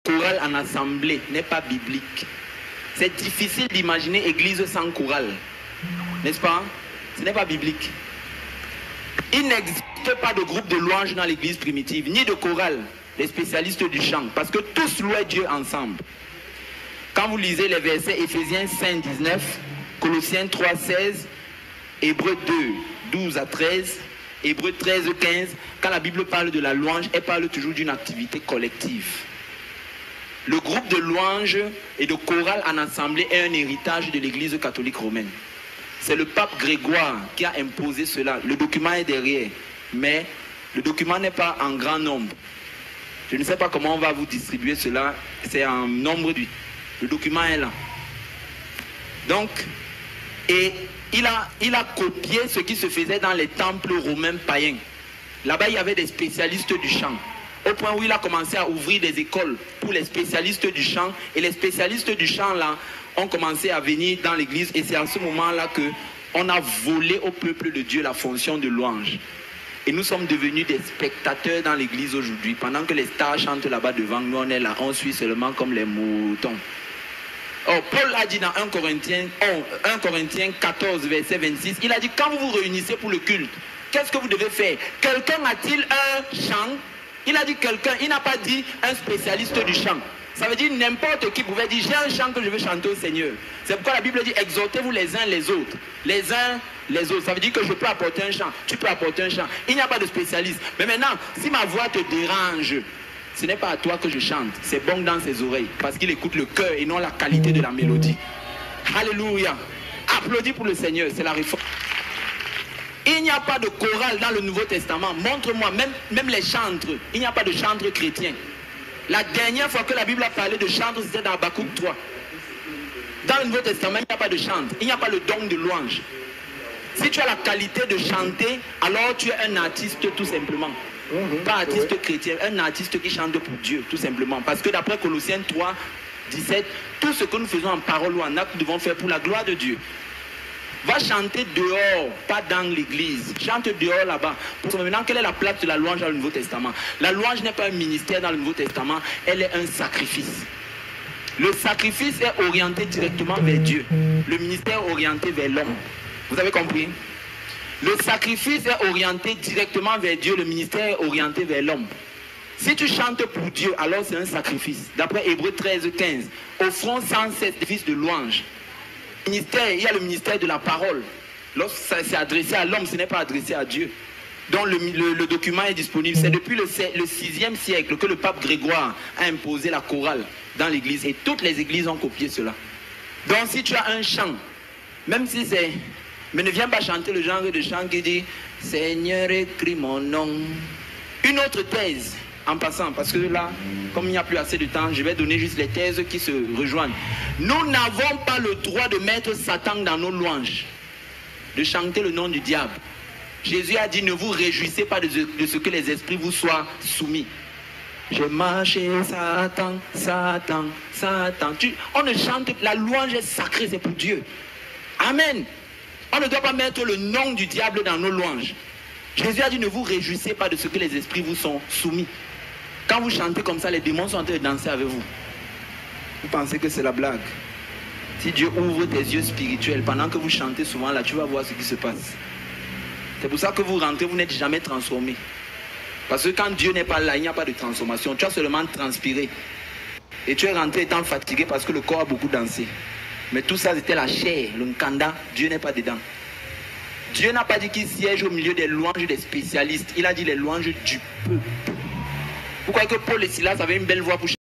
chorale en assemblée n'est pas biblique. C'est difficile d'imaginer église sans chorale. N'est-ce pas? Ce n'est pas biblique. Il n'existe pas de groupe de louanges dans l'église primitive, ni de chorale, les spécialistes du chant, parce que tous louaient Dieu ensemble. Quand vous lisez les versets Éphésiens 5, 19, Colossiens 3, 16, Hébreux 2, 12 à 13, Hébreux 13, 15, quand la Bible parle de la louange, elle parle toujours d'une activité collective. Le groupe de louanges et de chorale en assemblée est un héritage de l'église catholique romaine. C'est le pape Grégoire qui a imposé cela. Le document est derrière, mais le document n'est pas en grand nombre. Je ne sais pas comment on va vous distribuer cela. C'est en nombre du... Le document est là. Donc, et il a copié ce qui se faisait dans les temples romains païens. Là-bas, il y avait des spécialistes du chant. Au point où il a commencé à ouvrir des écoles pour les spécialistes du chant. Et les spécialistes du chant, là, ont commencé à venir dans l'église. Et c'est à ce moment-là qu'on a volé au peuple de Dieu la fonction de louange. Et nous sommes devenus des spectateurs dans l'église aujourd'hui. Pendant que les stars chantent là-bas devant nous, on est là, on suit seulement comme les moutons. Oh, Paul a dit dans 1 Corinthiens 14, verset 26, il a dit, quand vous vous réunissez pour le culte, qu'est-ce que vous devez faire? Quelqu'un a-t-il un chant? Il a dit quelqu'un, il n'a pas dit un spécialiste du chant. Ça veut dire n'importe qui pouvait dire, j'ai un chant que je veux chanter au Seigneur. C'est pourquoi la Bible dit, exhortez-vous les uns les autres. Les uns les autres. Ça veut dire que je peux apporter un chant, tu peux apporter un chant. Il n'y a pas de spécialiste. Mais maintenant, si ma voix te dérange, ce n'est pas à toi que je chante. C'est bon dans ses oreilles. Parce qu'il écoute le cœur et non la qualité de la mélodie. Alléluia. Applaudis pour le Seigneur. C'est la réforme. Il n'y a pas de chorale dans le Nouveau Testament. Montre-moi, même les chantres. Il n'y a pas de chantres chrétiens. La dernière fois que la Bible a parlé de chantres, c'était dans Habakkuk 3. Dans le Nouveau Testament, il n'y a pas de chantre. Il n'y a pas le don de louange. Si tu as la qualité de chanter, alors tu es un artiste tout simplement. Pas artiste chrétien, un artiste qui chante pour Dieu, tout simplement. Parce que d'après Colossiens 3, 17, tout ce que nous faisons en parole ou en acte, nous devons faire pour la gloire de Dieu. Va chanter dehors, pas dans l'église. Chante dehors là-bas. Pour maintenant, quelle est la place de la louange dans le Nouveau Testament? La louange n'est pas un ministère dans le Nouveau Testament, elle est un sacrifice. Le sacrifice est orienté directement vers Dieu. Le ministère est orienté vers l'homme. Vous avez compris? Le sacrifice est orienté directement vers Dieu, le ministère est orienté vers l'homme. Si tu chantes pour Dieu, alors c'est un sacrifice. D'après Hébreux 13, 15, offrons sans cesse des fils de louange. Il y a le ministère de la parole. Lorsque c'est adressé à l'homme, ce n'est pas adressé à Dieu. Donc le document est disponible. C'est depuis le 6e siècle que le pape Grégoire a imposé la chorale dans l'église. Et toutes les églises ont copié cela. Donc si tu as un chant, même si c'est... Mais ne viens pas chanter le genre de chant qui dit « Seigneur, écris mon nom ». Une autre thèse, en passant, parce que là, comme il n'y a plus assez de temps, je vais donner juste les thèses qui se rejoignent. Nous n'avons pas le droit de mettre Satan dans nos louanges, de chanter le nom du diable. Jésus a dit, ne vous réjouissez pas de ce que les esprits vous soient soumis. Je marche, Satan, Satan, Satan. On ne chante, la louange est sacrée, c'est pour Dieu. Amen. On ne doit pas mettre le nom du diable dans nos louanges. Jésus a dit, ne vous réjouissez pas de ce que les esprits vous sont soumis. Quand vous chantez comme ça, les démons sont en train de danser avec vous. Vous pensez que c'est la blague? Si Dieu ouvre tes yeux spirituels, pendant que vous chantez souvent là, tu vas voir ce qui se passe. C'est pour ça que vous rentrez, vous n'êtes jamais transformé. Parce que quand Dieu n'est pas là, il n'y a pas de transformation. Tu as seulement transpiré. Et tu es rentré étant fatigué parce que le corps a beaucoup dansé. Mais tout ça, c'était la chair, le nkanda. Dieu n'est pas dedans. Dieu n'a pas dit qu'il siège au milieu des louanges des spécialistes. Il a dit les louanges du peuple. Vous croyez que Paul et Silas avaient une belle voix pour chanter?